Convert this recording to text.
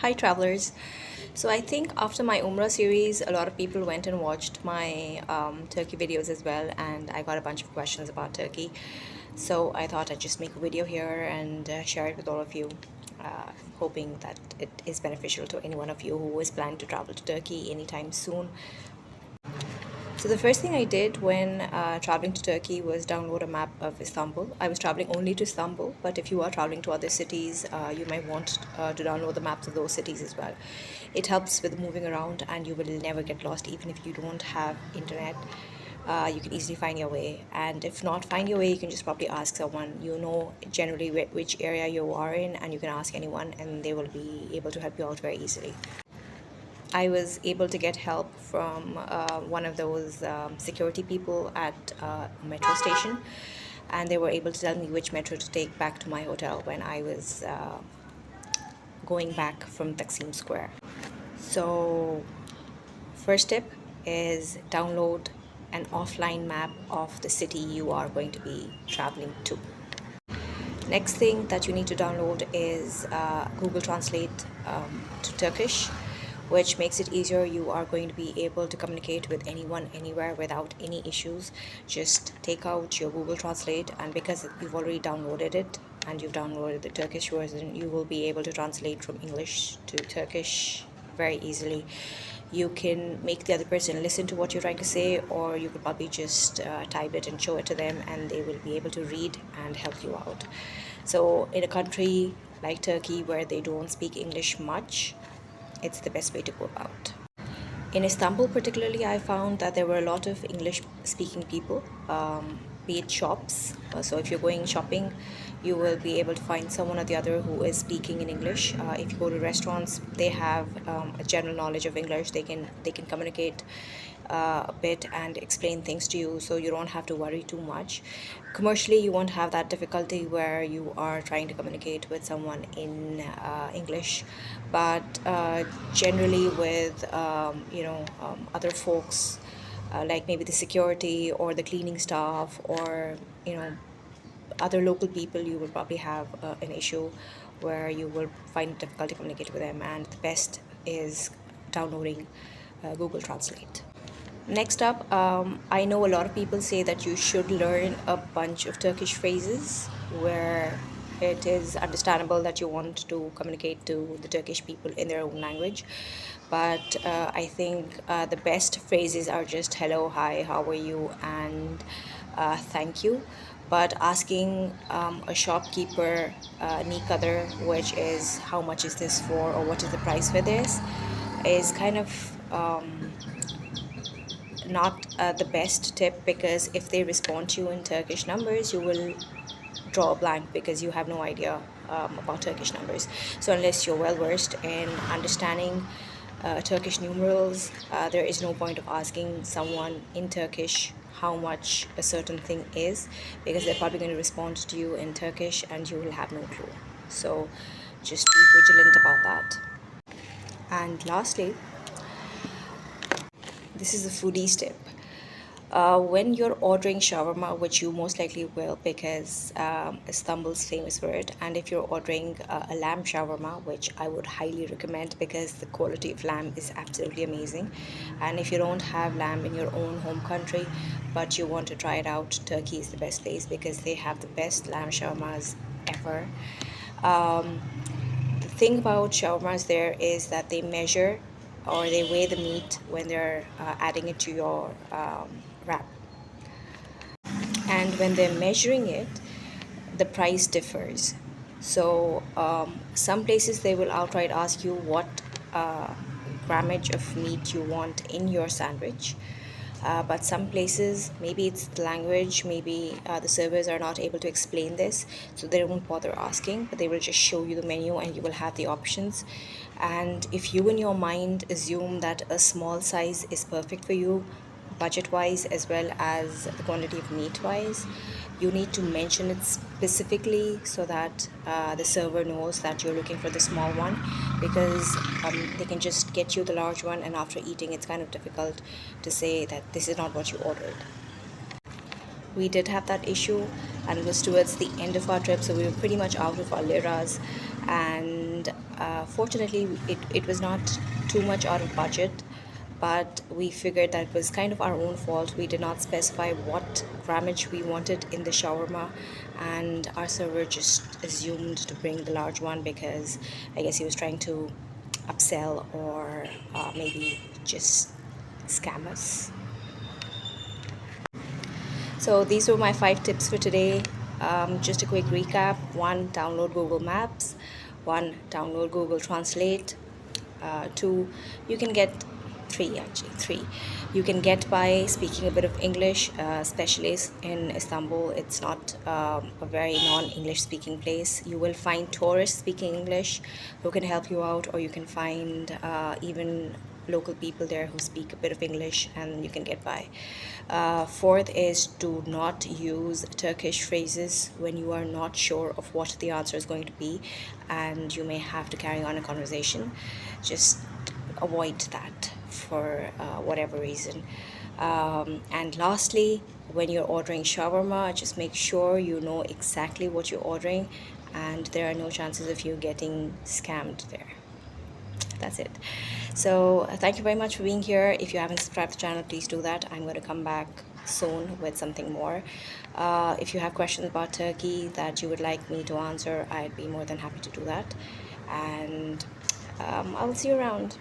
Hi travelers. So I think after my Umrah series, a lot of people went and watched my Turkey videos as well, and I got a bunch of questions about Turkey. So I thought I'd just make a video here and share it with all of you, hoping that it is beneficial to any one of you who is planning to travel to Turkey anytime soon. So the first thing I did when traveling to Turkey was download a map of Istanbul. I was traveling only to Istanbul, but if you are traveling to other cities, you might want to download the maps of those cities as well. It helps with moving around, and you will never get lost, even if you don't have internet. You can easily find your way, and if not find your way, you can just probably ask someone. You know generally which area you are in, and you can ask anyone, and they will be able to help you out very easily. I was able to get help from one of those security people at a metro station, and they were able to tell me which metro to take back to my hotel when I was going back from Taksim Square. So, first tip is download an offline map of the city you are going to be traveling to. Next thing that you need to download is Google Translate to Turkish, which makes it easier. You are going to be able to communicate with anyone anywhere without any issues. Just take out your Google Translate, and because you've already downloaded it and you've downloaded the Turkish version, you will be able to translate from English to Turkish very easily. You can make the other person listen to what you're trying to say, or you could probably just type it and show it to them, and they will be able to read and help you out. So in a country like Turkey where they don't speak English much, it's the best way to go about. In Istanbul, particularly, I found that there were a lot of English speaking people, be it shops. So, if you're going shopping, you will be able to find someone or the other who is speaking in English. If you go to restaurants, they have a general knowledge of English. They can communicate a bit and explain things to you, so you don't have to worry too much. Commercially, you won't have that difficulty where you are trying to communicate with someone in English, but generally with other folks, like maybe the security or the cleaning staff, or you know other local people, you will probably have an issue where you will find difficulty communicating with them, and the best is downloading Google Translate. Next up, I know a lot of people say that you should learn a bunch of Turkish phrases where it is understandable that you want to communicate to the Turkish people in their own language. But I think the best phrases are just hello, hi, how are you, and thank you. But asking a shopkeeper ni kadar, which is how much is this for, or what is the price for this, is kind of not the best tip, because if they respond to you in Turkish numbers, you will draw a blank because you have no idea about Turkish numbers. So unless you're well versed in understanding Turkish numerals, there is no point of asking someone in Turkish how much a certain thing is, because they're probably going to respond to you in Turkish and you will have no clue. So just be vigilant about that. And lastly, this is a foodie's tip. When you're ordering shawarma, which you most likely will because Istanbul's famous for it, and if you're ordering a lamb shawarma, which I would highly recommend because the quality of lamb is absolutely amazing, and if you don't have lamb in your own home country but you want to try it out, Turkey is the best place because they have the best lamb shawarmas ever. The thing about shawarmas there is that they measure or they weigh the meat when they're adding it to your wrap. And when they're measuring it, the price differs. So some places they will outright ask you what grammage of meat you want in your sandwich. But some places, maybe it's the language, maybe the servers are not able to explain this, so they won't bother asking, but they will just show you the menu and you will have the options. And if you in your mind assume that a small size is perfect for you, budget wise as well as the quantity of meat wise, you need to mention it specifically so that the server knows that you're looking for the small one, because they can just get you the large one, and after eating it's kind of difficult to say that this is not what you ordered. We did have that issue, and it was towards the end of our trip, so we were pretty much out of our liras, and fortunately it was not too much out of budget, but we figured that it was kind of our own fault. We did not specify what grammage we wanted in the shawarma, and our server just assumed to bring the large one because I guess he was trying to upsell or maybe just scam us. So these were my 5 tips for today. Just a quick recap: one, download Google Maps; one, download Google Translate; two, you can get three, actually three, you can get by speaking a bit of English, especially in Istanbul. It's not a very non-English speaking place. You will find tourists speaking English who can help you out, or you can find even local people there who speak a bit of English and you can get by. Fourth is, do not use Turkish phrases when you are not sure of what the answer is going to be and you may have to carry on a conversation. Just avoid that for whatever reason. And lastly, when you're ordering shawarma, just make sure you know exactly what you're ordering and there are no chances of you getting scammed there. That's it. So thank you very much for being here. If you haven't subscribed to the channel, please do that. I'm going to come back soon with something more. If you have questions about Turkey that you would like me to answer, I'd be more than happy to do that. And I will see you around.